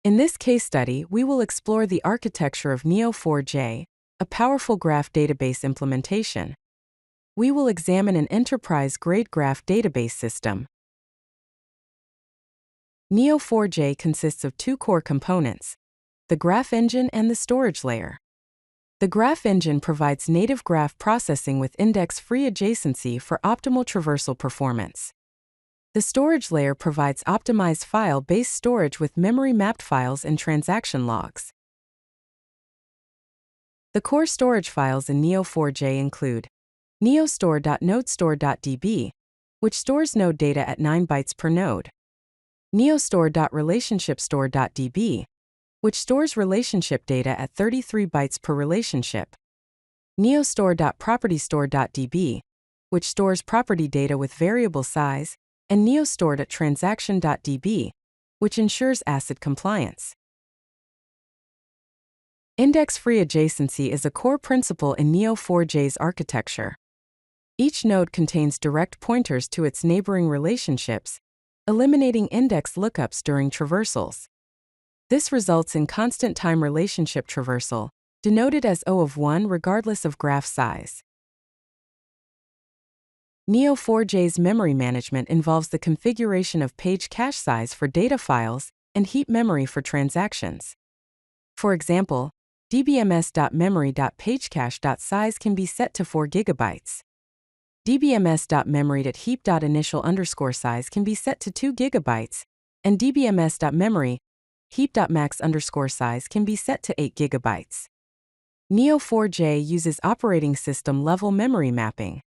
In this case study, we will explore the architecture of Neo4j, a powerful graph database implementation. We will examine an enterprise-grade graph database system. Neo4j consists of two core components: the graph engine and the storage layer. The graph engine provides native graph processing with index-free adjacency for optimal traversal performance. The storage layer provides optimized file-based storage with memory-mapped files and transaction logs. The core storage files in Neo4j include neostore.nodestore.db, which stores node data at 9 bytes per node; neostore.relationshipstore.db, which stores relationship data at 33 bytes per relationship; neostore.propertystore.db, which stores property data with variable size; and neostore.transaction.db, which ensures ACID compliance. Index-free adjacency is a core principle in Neo4j's architecture. Each node contains direct pointers to its neighboring relationships, eliminating index lookups during traversals. This results in constant-time relationship traversal, denoted as O of 1 regardless of graph size. Neo4j's memory management involves the configuration of page cache size for data files and heap memory for transactions. For example, dbms.memory.pagecache.size can be set to 4 GB. dbms.memory.heap.initial_size can be set to 2 GB, and dbms.memory heap.max_size can be set to 8 GB. Neo4j uses operating system level memory mapping.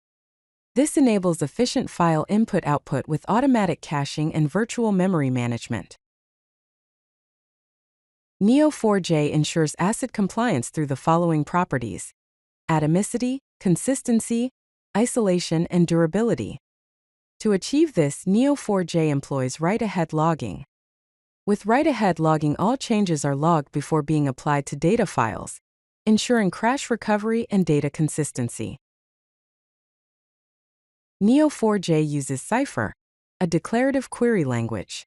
This enables efficient file input-output with automatic caching and virtual memory management. Neo4j ensures ACID compliance through the following properties: atomicity, consistency, isolation, and durability. To achieve this, Neo4j employs write-ahead logging. With write-ahead logging, all changes are logged before being applied to data files, ensuring crash recovery and data consistency. Neo4j uses Cypher, a declarative query language.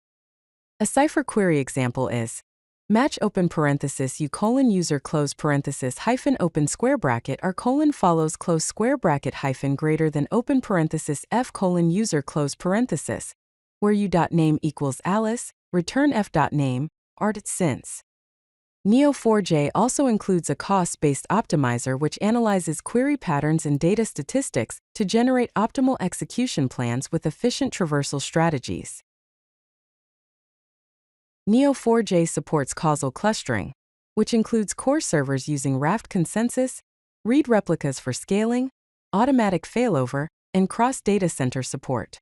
A Cypher query example is match open parenthesis u colon user close parenthesis hyphen open square bracket r colon follows close square bracket hyphen greater than open parenthesis f colon user close parenthesis, where u.name equals Alice, return f.name, art since. Neo4j also includes a cost-based optimizer which analyzes query patterns and data statistics to generate optimal execution plans with efficient traversal strategies. Neo4j supports causal clustering, which includes core servers using Raft consensus, read replicas for scaling, automatic failover, and cross-data center support.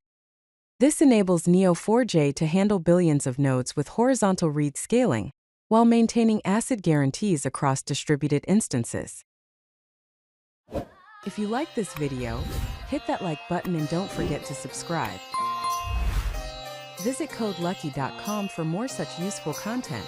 This enables Neo4j to handle billions of nodes with horizontal read scaling, while maintaining ACID guarantees across distributed instances. If you like this video, hit that like button and don't forget to subscribe. Visit codelucky.com for more such useful content.